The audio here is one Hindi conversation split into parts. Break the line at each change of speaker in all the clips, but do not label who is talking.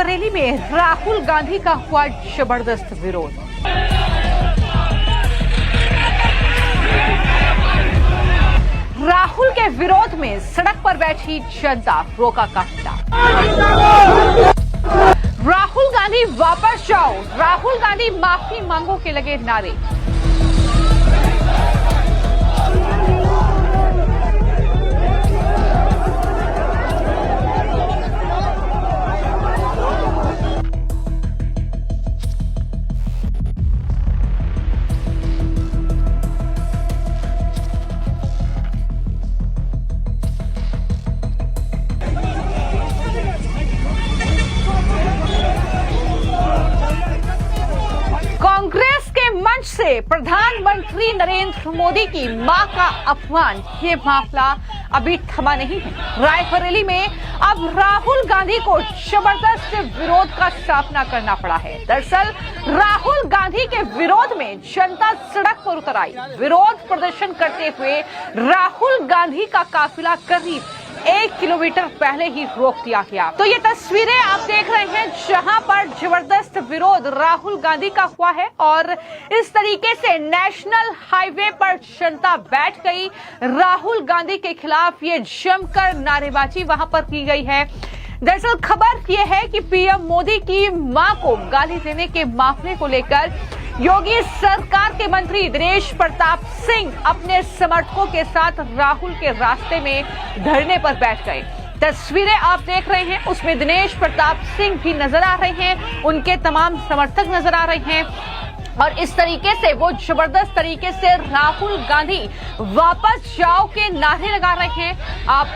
रायबरेली में राहुल गांधी का हुआ जबरदस्त विरोध। राहुल के विरोध में सड़क पर बैठी जनता रोका काफिला। राहुल गांधी वापस जाओ, राहुल गांधी माफी मांगो के लगे नारे। कांग्रेस के मंच से प्रधानमंत्री नरेंद्र मोदी की मां का अपमान, ये मामला अभी थमा नहीं है। रायबरेली में अब राहुल गांधी को जबरदस्त विरोध का सामना करना पड़ा है। दरअसल राहुल गांधी के विरोध में जनता सड़क पर उतर आई। विरोध प्रदर्शन करते हुए राहुल गांधी का काफिला करीब 1 किलोमीटर पहले ही रोक दिया गया। तो ये तस्वीरें आप देख रहे हैं जहां पर जबरदस्त विरोध राहुल गांधी का हुआ है और इस तरीके से नेशनल हाईवे पर जनता बैठ गई। राहुल गांधी के खिलाफ ये जमकर नारेबाजी वहां पर की गई है। दरअसल खबर ये है कि पीएम मोदी की मां को गाली देने के मामले को लेकर योगी सरकार के मंत्री दिनेश प्रताप सिंह अपने समर्थकों के साथ राहुल के रास्ते में धरने पर बैठ गए। तस्वीरें आप देख रहे हैं, उसमें दिनेश प्रताप सिंह भी नजर आ रहे हैं, उनके तमाम समर्थक नजर आ रहे हैं और इस तरीके से वो जबरदस्त तरीके से राहुल गांधी वापस जाओ के नारे लगा रहे हैं।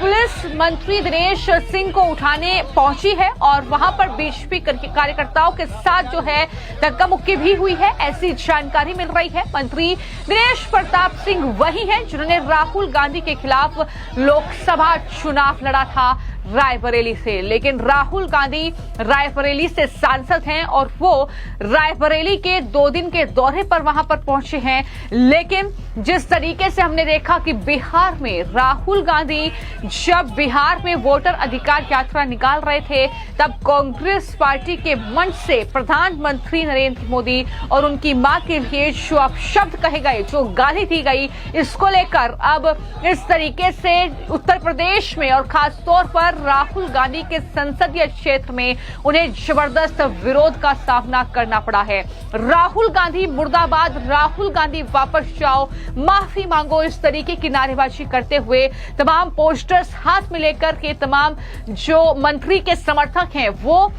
पुलिस मंत्री दिनेश सिंह को उठाने पहुंची है और वहां पर बीजेपी कार्यकर्ताओं के साथ जो है धक्का मुक्की भी हुई है, ऐसी जानकारी मिल रही है। मंत्री दिनेश प्रताप सिंह वही हैं जिन्होंने राहुल गांधी के खिलाफ लोकसभा चुनाव लड़ा था रायबरेली से, लेकिन राहुल गांधी रायबरेली से सांसद हैं और वो रायबरेली के 2 दिन के दौरे पर वहां पर पहुंचे हैं। लेकिन जिस तरीके से हमने देखा कि बिहार में राहुल गांधी जब बिहार में वोटर अधिकार यात्रा निकाल रहे थे, तब कांग्रेस पार्टी के मंच से प्रधानमंत्री नरेंद्र मोदी और उनकी मां के लिए जो अपशब्द कहे गए, जो गाली दी गई, इसको लेकर अब इस तरीके से उत्तर प्रदेश में और खासतौर पर राहुल गांधी के संसदीय क्षेत्र में उन्हें जबरदस्त विरोध का सामना करना पड़ा है। राहुल गांधी मुर्दाबाद, राहुल गांधी वापस जाओ, माफी मांगो, इस तरीके की नारेबाजी करते हुए तमाम पोस्टर्स हाथ में लेकर के तमाम जो मंत्री के समर्थक हैं वो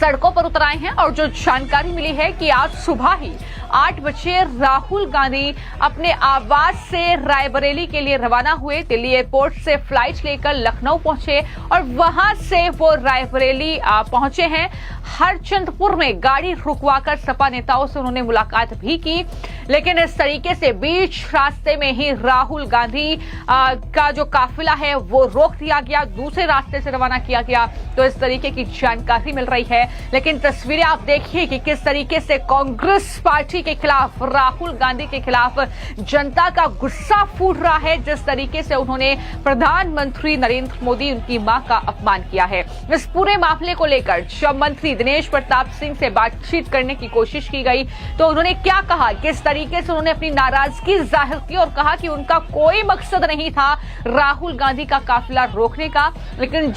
सड़कों पर उतर आए हैं। और जो जानकारी मिली है कि आज सुबह ही 8 बजे राहुल गांधी अपने आवास से रायबरेली के लिए रवाना हुए। दिल्ली एयरपोर्ट से फ्लाइट लेकर लखनऊ पहुंचे और वहां से वो रायबरेली पहुंचे हैं। हरचंदपुर में गाड़ी रुकवाकर सपा नेताओं से उन्होंने मुलाकात भी की, लेकिन इस तरीके से बीच रास्ते में ही राहुल गांधी का जो काफिला है वो रोक दिया गया, दूसरे रास्ते से रवाना किया गया। तो इस तरीके की जानकारी मिल रही है। लेकिन तस्वीरें आप देखिए कि किस तरीके से कांग्रेस पार्टी के खिलाफ, राहुल गांधी के खिलाफ जनता का गुस्सा फूट रहा है, जिस तरीके से उन्होंने प्रधानमंत्री नरेंद्र मोदी, उनकी मां का अपमान किया है। इस पूरे मामले को लेकर जब मंत्री दिनेश प्रताप सिंह से बातचीत करने की कोशिश की गई तो उन्होंने क्या कहा, किस तरीके से उन्होंने अपनी नाराजगी जाहिर की और कहा कि उनका कोई मकसद नहीं था राहुल गांधी का काफिला रोकने का। लेकिन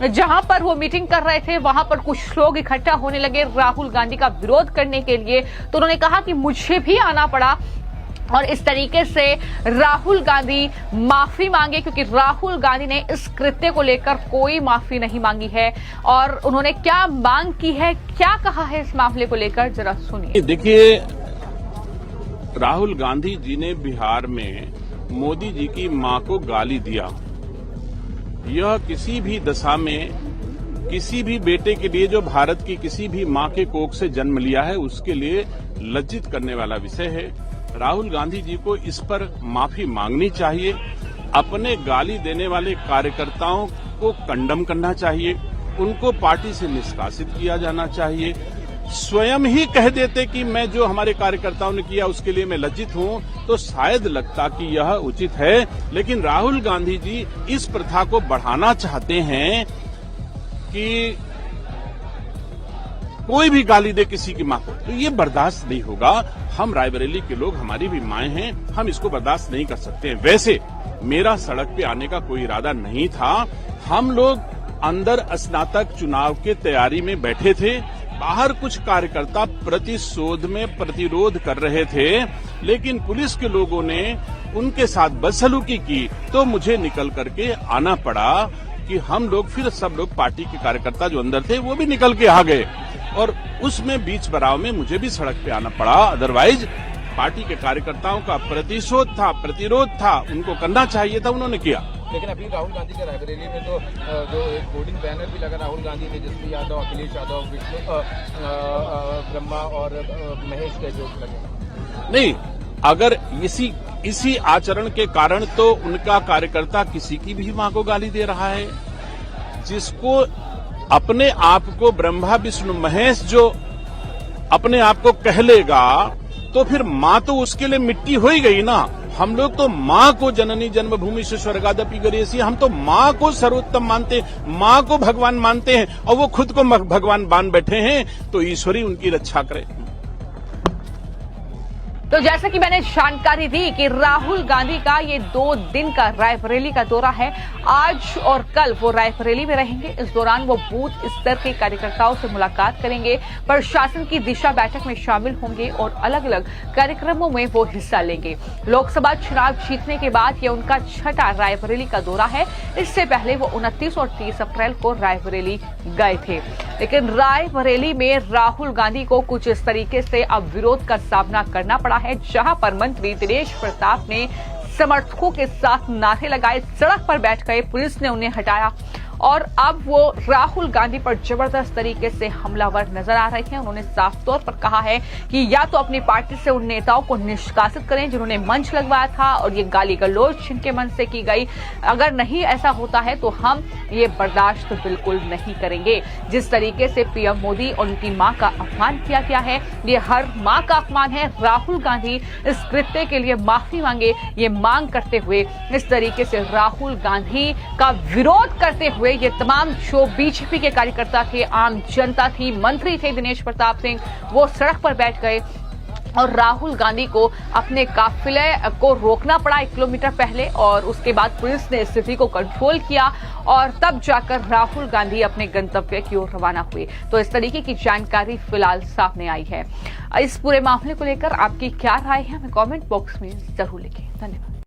जहां पर वो मीटिंग कर रहे थे वहां पर कुछ लोग इकट्ठा होने लगे राहुल गांधी का विरोध करने के लिए, तो उन्होंने कहा कि मुझे भी आना पड़ा और इस तरीके से राहुल गांधी माफी मांगे, क्योंकि राहुल गांधी ने इस कृत्य को लेकर कोई माफी नहीं मांगी है। और उन्होंने क्या मांग की है, क्या कहा है इस मामले को लेकर, जरा सुनिए।
देखिए, राहुल गांधी जी ने बिहार में मोदी जी की मां को गाली दिया। यह किसी भी दशा में किसी भी बेटे के लिए जो भारत की किसी भी मां के कोख से जन्म लिया है उसके लिए लज्जित करने वाला विषय है। राहुल गांधी जी को इस पर माफी मांगनी चाहिए। अपने गाली देने वाले कार्यकर्ताओं को कंडम करना चाहिए, उनको पार्टी से निष्कासित किया जाना चाहिए। स्वयं ही कह देते कि मैं जो हमारे कार्यकर्ताओं ने किया उसके लिए मैं लज्जित हूं, तो शायद लगता कि यह उचित है। लेकिन राहुल गांधी जी इस प्रथा को बढ़ाना चाहते हैं कि कोई भी गाली दे किसी की मां को, तो ये बर्दाश्त नहीं होगा। हम रायबरेली के लोग, हमारी भी माएं हैं, हम इसको बर्दाश्त नहीं कर सकते हैं। वैसे मेरा सड़क पे आने का कोई इरादा नहीं था। हम लोग अंदर स्नातक चुनाव के तैयारी में बैठे थे, बाहर कुछ कार्यकर्ता प्रतिरोध कर रहे थे, लेकिन पुलिस के लोगों ने उनके साथ बदसलूकी की, तो मुझे निकल करके आना पड़ा कि हम लोग फिर सब लोग पार्टी के कार्यकर्ता जो अंदर थे वो भी निकल के आ गए, और उसमें बीच बराव में मुझे भी सड़क पे आना पड़ा। अदरवाइज पार्टी के कार्यकर्ताओं का प्रतिरोध था, उनको करना चाहिए था, उन्होंने किया।
लेकिन अभी राहुल गांधी के रायबरेली में तो जो एक होर्डिंग बैनर भी लगा राहुल गांधी, तेजस्वी यादव, अखिलेश यादव, विष्णु ब्रह्मा और महेश के जो लगे।
नहीं, अगर इसी आचरण के कारण तो उनका कार्यकर्ता किसी की भी मां को गाली दे रहा है। जिसको अपने आप को ब्रह्मा विष्णु महेश जो अपने आप को कह लेगा, तो फिर मां तो उसके लिए मिट्टी हो ही गई ना। हम लोग तो मां को जननी जन्मभूमि से स्वर्गादपि गरीयसी, हम तो मां को सर्वोत्तम मानते हैं, मां को भगवान मानते हैं, और वो खुद को भगवान मान बैठे हैं, तो ईश्वरी उनकी रक्षा करे।
तो जैसा कि मैंने जानकारी दी कि राहुल गांधी का ये 2 दिन का रायबरेली का दौरा है। आज और कल वो रायबरेली में रहेंगे। इस दौरान वो बूथ स्तर के कार्यकर्ताओं से मुलाकात करेंगे, प्रशासन की दिशा बैठक में शामिल होंगे और अलग अलग कार्यक्रमों में वो हिस्सा लेंगे। लोकसभा चुनाव जीतने के बाद ये उनका 6ठा रायबरेली का दौरा है। इससे पहले वो 29 और 30 अप्रैल को रायबरेली गए थे, लेकिन रायबरेली में राहुल गांधी को कुछ इस तरीके से अब विरोध का सामना करना पड़ा है, जहां पर मंत्री दिनेश प्रताप ने समर्थकों के साथ नारे लगाए, सड़क पर बैठ गए, पुलिस ने उन्हें हटाया और अब वो राहुल गांधी पर जबरदस्त तरीके से हमलावर नजर आ रहे हैं। उन्होंने साफ तौर पर कहा है कि या तो अपनी पार्टी से उन नेताओं को निष्कासित करें जिन्होंने मंच लगवाया था और ये गाली गलौज जिनके मन से की गई, अगर नहीं ऐसा होता है तो हम ये बर्दाश्त बिल्कुल नहीं करेंगे। जिस तरीके से पीएम मोदी और उनकी मां का अपमान किया गया है, ये हर मां का अपमान है। राहुल गांधी इस कृत्य के लिए माफी मांगे, ये मांग करते हुए इस तरीके से राहुल गांधी का विरोध करते हुए ये तमाम जो बीजेपी के कार्यकर्ता थे, आम जनता थी, मंत्री थे दिनेश प्रताप सिंह, वो सड़क पर बैठ गए और राहुल गांधी को अपने काफिले को रोकना पड़ा 1 किलोमीटर पहले, और उसके बाद पुलिस ने स्थिति को कंट्रोल किया और तब जाकर राहुल गांधी अपने गंतव्य की ओर रवाना हुए। तो इस तरीके की जानकारी फिलहाल सामने आई है। इस पूरे मामले को लेकर आपकी क्या राय है, हमें कमेंट बॉक्स में जरूर लिखें। धन्यवाद।